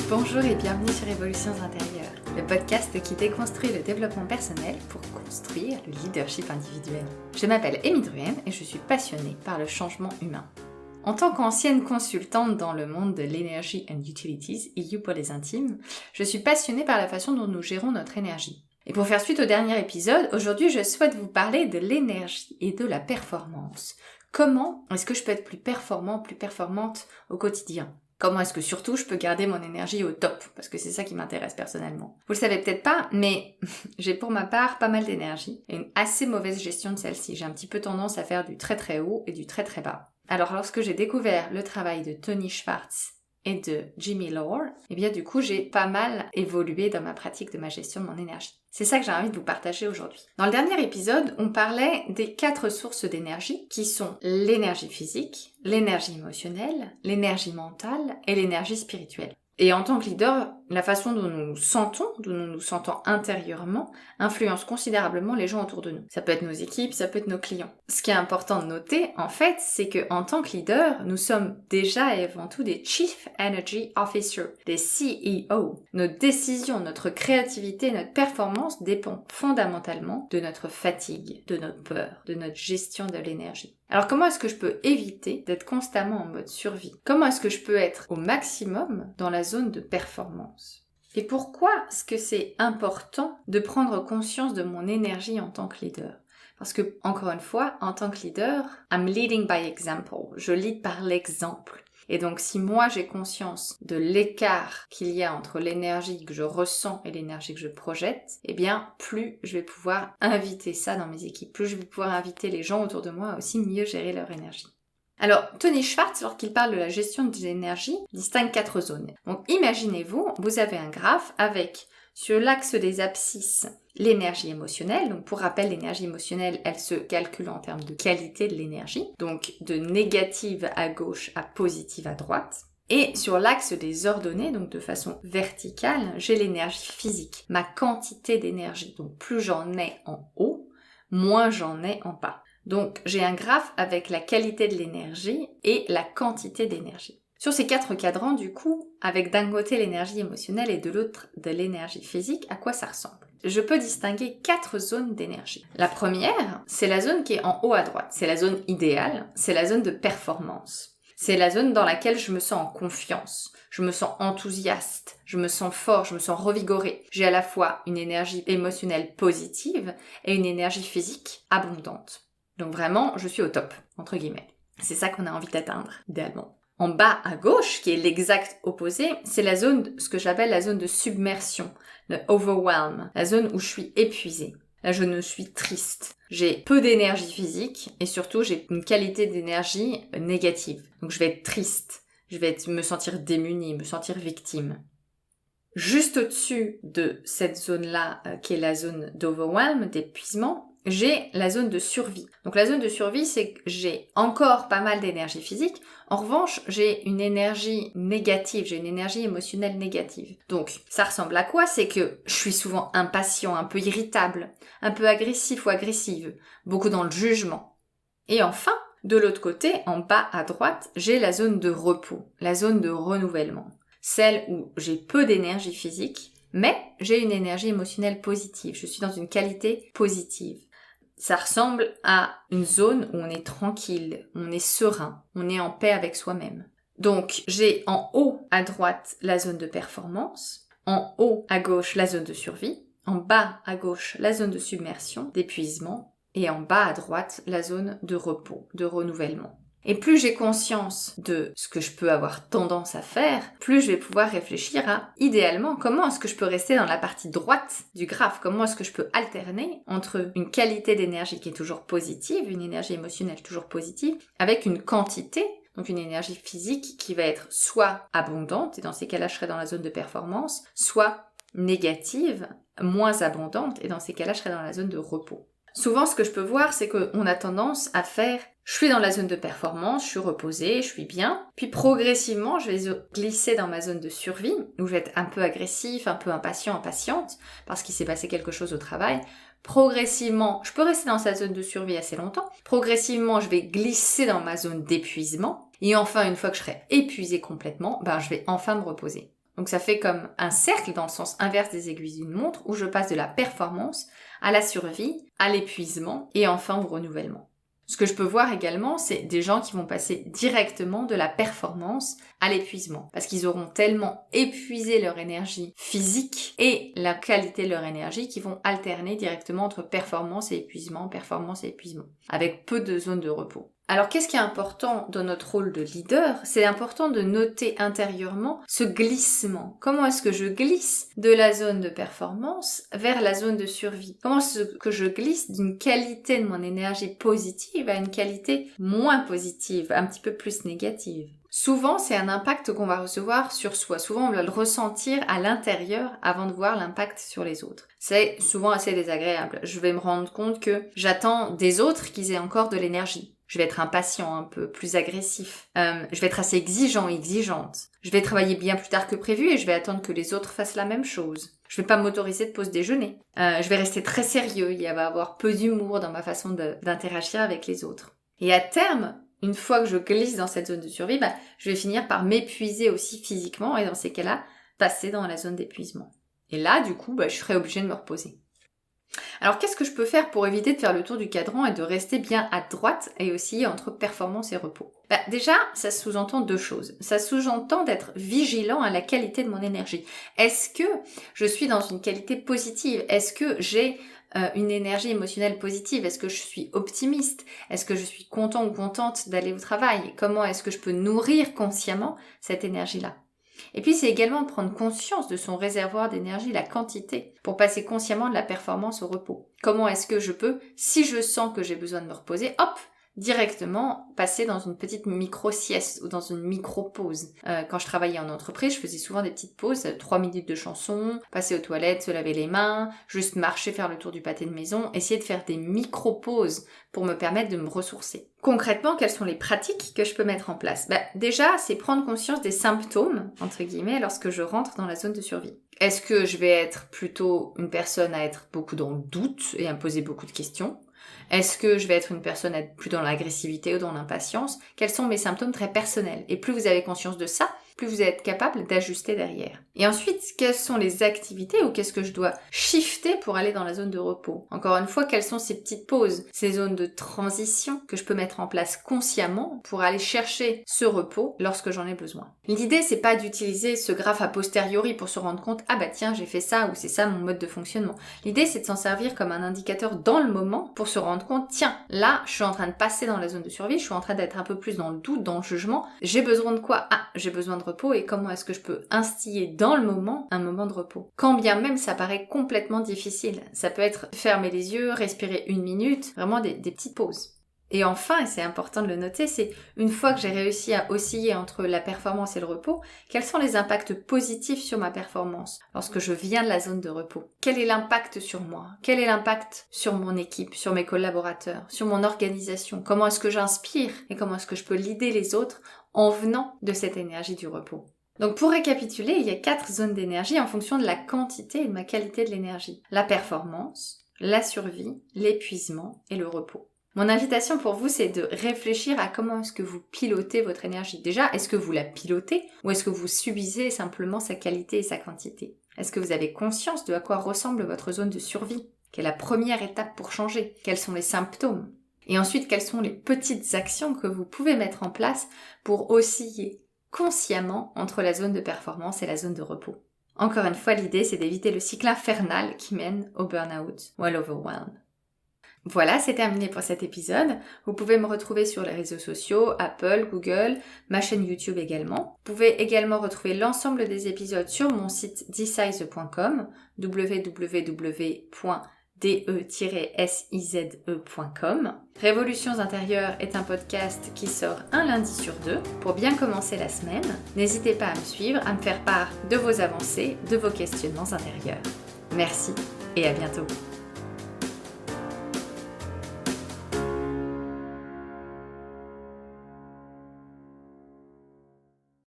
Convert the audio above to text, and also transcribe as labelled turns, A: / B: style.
A: Bonjour et bienvenue sur Évolutions intérieures, le podcast qui déconstruit le développement personnel pour construire le leadership individuel. Je m'appelle Amy Druhen et je suis passionnée par le changement humain. En tant qu'ancienne consultante dans le monde de l'Energy and Utilities, EU pour les intimes, je suis passionnée par la façon dont nous gérons notre énergie. Et pour faire suite au dernier épisode, aujourd'hui je souhaite vous parler de l'énergie et de la performance. Comment est-ce que je peux être plus performant, plus performante au quotidien ? Comment est-ce que surtout je peux garder mon énergie au top? Parce que c'est ça qui m'intéresse personnellement. Vous le savez peut-être pas, mais j'ai pour ma part pas mal d'énergie et une assez mauvaise gestion de celle-ci. J'ai un petit peu tendance à faire du très très haut et du très très bas. Alors lorsque j'ai découvert le travail de Tony Schwartz et de Jimmy Lowe, eh bien du coup j'ai pas mal évolué dans ma pratique de ma gestion de mon énergie. C'est ça que j'ai envie de vous partager aujourd'hui. Dans le dernier épisode, on parlait des 4 sources d'énergie qui sont l'énergie physique, l'énergie émotionnelle, l'énergie mentale et l'énergie spirituelle. Et en tant que leader, la façon dont nous nous sentons intérieurement, influence considérablement les gens autour de nous. Ça peut être nos équipes, ça peut être nos clients. Ce qui est important de noter, en fait, c'est que en tant que leader, nous sommes déjà et avant tout des Chief Energy Officers, des CEO. Nos décisions, notre créativité, notre performance dépendent fondamentalement de notre fatigue, de notre peur, de notre gestion de l'énergie. Alors comment est-ce que je peux éviter d'être constamment en mode survie? Comment est-ce que je peux être au maximum dans la zone de performance? Et pourquoi est-ce que c'est important de prendre conscience de mon énergie en tant que leader? Parce que, encore une fois, en tant que leader, I'm leading by example. Je lead par l'exemple. Et donc, si moi j'ai conscience de l'écart qu'il y a entre l'énergie que je ressens et l'énergie que je projette, eh bien, plus je vais pouvoir inviter ça dans mes équipes, plus je vais pouvoir inviter les gens autour de moi à aussi mieux gérer leur énergie. Alors, Tony Schwartz, lorsqu'il parle de la gestion de l'énergie, distingue 4 zones. Donc, imaginez-vous, vous avez un graphe avec, sur l'axe des abscisses, l'énergie émotionnelle. Donc, pour rappel, l'énergie émotionnelle, elle se calcule en termes de qualité de l'énergie. Donc, de négative à gauche à positive à droite. Et sur l'axe des ordonnées, donc de façon verticale, j'ai l'énergie physique, ma quantité d'énergie. Donc, plus j'en ai en haut, moins j'en ai en bas. Donc, j'ai un graphe avec la qualité de l'énergie et la quantité d'énergie. Sur ces 4 cadrans, du coup, avec d'un côté l'énergie émotionnelle et de l'autre de l'énergie physique, à quoi ça ressemble? Je peux distinguer 4 zones d'énergie. La première, c'est la zone qui est en haut à droite. C'est la zone idéale, c'est la zone de performance. C'est la zone dans laquelle je me sens en confiance, je me sens enthousiaste, je me sens fort, je me sens revigoré. J'ai à la fois une énergie émotionnelle positive et une énergie physique abondante. Donc vraiment, je suis au top, entre guillemets. C'est ça qu'on a envie d'atteindre, idéalement. En bas à gauche, qui est l'exact opposé, c'est la zone, ce que j'appelle la zone de submersion, le overwhelm, la zone où je suis épuisée. Là, je ne suis triste. J'ai peu d'énergie physique et surtout, j'ai une qualité d'énergie négative. Donc, je vais être triste. Je vais me sentir démunie, me sentir victime. Juste au-dessus de cette zone-là, qui est la zone d'overwhelm, d'épuisement, j'ai la zone de survie. Donc la zone de survie, c'est que j'ai encore pas mal d'énergie physique. En revanche, j'ai une énergie négative, j'ai une énergie émotionnelle négative. Donc ça ressemble à quoi? C'est que je suis souvent impatient, un peu irritable, un peu agressif ou agressive, beaucoup dans le jugement. Et enfin, de l'autre côté, en bas à droite, j'ai la zone de repos, la zone de renouvellement. Celle où j'ai peu d'énergie physique, mais j'ai une énergie émotionnelle positive. Je suis dans une qualité positive. Ça ressemble à une zone où on est tranquille, on est serein, on est en paix avec soi-même. Donc, j'ai en haut à droite la zone de performance, en haut à gauche la zone de survie, en bas à gauche la zone de submersion, d'épuisement, et en bas à droite la zone de repos, de renouvellement. Et plus j'ai conscience de ce que je peux avoir tendance à faire, plus je vais pouvoir réfléchir à, idéalement, comment est-ce que je peux rester dans la partie droite du graphe? Comment est-ce que je peux alterner entre une qualité d'énergie qui est toujours positive, une énergie émotionnelle toujours positive, avec une quantité, donc une énergie physique qui va être soit abondante, et dans ces cas-là je serai dans la zone de performance, soit négative, moins abondante, et dans ces cas-là je serai dans la zone de repos. Souvent, ce que je peux voir, c'est qu'on a tendance à faire « je suis dans la zone de performance, je suis reposée, je suis bien ». Puis progressivement, je vais glisser dans ma zone de survie, où je vais être un peu agressif, un peu impatient, impatiente, parce qu'il s'est passé quelque chose au travail. Progressivement, je peux rester dans cette zone de survie assez longtemps. Progressivement, je vais glisser dans ma zone d'épuisement. Et enfin, une fois que je serai épuisée complètement, je vais enfin me reposer. Donc ça fait comme un cercle dans le sens inverse des aiguilles d'une montre où je passe de la performance à la survie, à l'épuisement et enfin au renouvellement. Ce que je peux voir également, c'est des gens qui vont passer directement de la performance à l'épuisement parce qu'ils auront tellement épuisé leur énergie physique et la qualité de leur énergie qu'ils vont alterner directement entre performance et épuisement, avec peu de zones de repos. Alors qu'est-ce qui est important dans notre rôle de leader? C'est important de noter intérieurement ce glissement. Comment est-ce que je glisse de la zone de performance vers la zone de survie? Comment est-ce que je glisse d'une qualité de mon énergie positive à une qualité moins positive, un petit peu plus négative? Souvent, c'est un impact qu'on va recevoir sur soi. Souvent, on va le ressentir à l'intérieur avant de voir l'impact sur les autres. C'est souvent assez désagréable. Je vais me rendre compte que j'attends des autres qu'ils aient encore de l'énergie. Je vais être impatient, un peu plus agressif. Je vais être assez exigeante. Je vais travailler bien plus tard que prévu et je vais attendre que les autres fassent la même chose. Je vais pas m'autoriser de pause déjeuner. Je vais rester très sérieux. Il va y avoir peu d'humour dans ma façon d'interagir avec les autres. Et à terme, une fois que je glisse dans cette zone de survie, je vais finir par m'épuiser aussi physiquement et dans ces cas-là, passer dans la zone d'épuisement. Et là, du coup, je serai obligée de me reposer. Alors qu'est-ce que je peux faire pour éviter de faire le tour du cadran et de rester bien à droite et osciller entre performance et repos? Déjà, ça sous-entend deux choses. Ça sous-entend d'être vigilant à la qualité de mon énergie. Est-ce que je suis dans une qualité positive? Est-ce que j'ai une énergie émotionnelle positive? Est-ce que je suis optimiste? Est-ce que je suis content ou contente d'aller au travail? Comment est-ce que je peux nourrir consciemment cette énergie-là? Et puis c'est également prendre conscience de son réservoir d'énergie, la quantité, pour passer consciemment de la performance au repos. Comment est-ce que je peux, si je sens que j'ai besoin de me reposer, directement passer dans une petite micro-sieste ou dans une micro-pause. Quand je travaillais en entreprise, je faisais souvent des petites pauses, 3 minutes de chanson, passer aux toilettes, se laver les mains, juste marcher, faire le tour du pâté de maison, essayer de faire des micro-pauses pour me permettre de me ressourcer. Concrètement, quelles sont les pratiques que je peux mettre en place? Déjà, c'est prendre conscience des symptômes, entre guillemets, lorsque je rentre dans la zone de survie. Est-ce que je vais être plutôt une personne à être beaucoup dans le doute et à me poser beaucoup de questions? Est-ce que je vais être une personne à être plus dans l'agressivité ou dans l'impatience? Quels sont mes symptômes très personnels? Et plus vous avez conscience de ça, plus vous êtes capable d'ajuster derrière. Et ensuite, quelles sont les activités ou qu'est-ce que je dois shifter pour aller dans la zone de repos? Encore une fois, quelles sont ces petites pauses, ces zones de transition que je peux mettre en place consciemment pour aller chercher ce repos lorsque j'en ai besoin? L'idée, c'est pas d'utiliser ce graphe a posteriori pour se rendre compte, tiens, j'ai fait ça ou c'est ça mon mode de fonctionnement. L'idée, c'est de s'en servir comme un indicateur dans le moment pour se rendre compte, tiens, là, je suis en train de passer dans la zone de survie, je suis en train d'être un peu plus dans le doute, dans le jugement. J'ai besoin de quoi? J'ai besoin de repos et comment est-ce que je peux instiller dans le moment un moment de repos. Quand bien même ça paraît complètement difficile. Ça peut être fermer les yeux, respirer 1 minute, vraiment des petites pauses. Et enfin, et c'est important de le noter, c'est une fois que j'ai réussi à osciller entre la performance et le repos, quels sont les impacts positifs sur ma performance lorsque je viens de la zone de repos? Quel est l'impact sur moi? Quel est l'impact sur mon équipe, sur mes collaborateurs, sur mon organisation? Comment est-ce que j'inspire et comment est-ce que je peux leader les autres en venant de cette énergie du repos? Donc pour récapituler, il y a 4 zones d'énergie en fonction de la quantité et de ma qualité de l'énergie. La performance, la survie, l'épuisement et le repos. Mon invitation pour vous, c'est de réfléchir à comment est-ce que vous pilotez votre énergie. Déjà, est-ce que vous la pilotez ou est-ce que vous subissez simplement sa qualité et sa quantité? Est-ce que vous avez conscience de à quoi ressemble votre zone de survie? Quelle est la première étape pour changer? Quels sont les symptômes? Et ensuite, quelles sont les petites actions que vous pouvez mettre en place pour osciller consciemment entre la zone de performance et la zone de repos? Encore une fois, l'idée, c'est d'éviter le cycle infernal qui mène au burn-out ou à l'overwhelm. Voilà, c'est terminé pour cet épisode. Vous pouvez me retrouver sur les réseaux sociaux, Apple, Google, ma chaîne YouTube également. Vous pouvez également retrouver l'ensemble des épisodes sur mon site desize.com, www.de-size.com. Révolutions intérieures est un podcast qui sort un lundi sur 2 pour bien commencer la semaine. N'hésitez pas à me suivre, à me faire part de vos avancées, de vos questionnements intérieurs. Merci et à bientôt.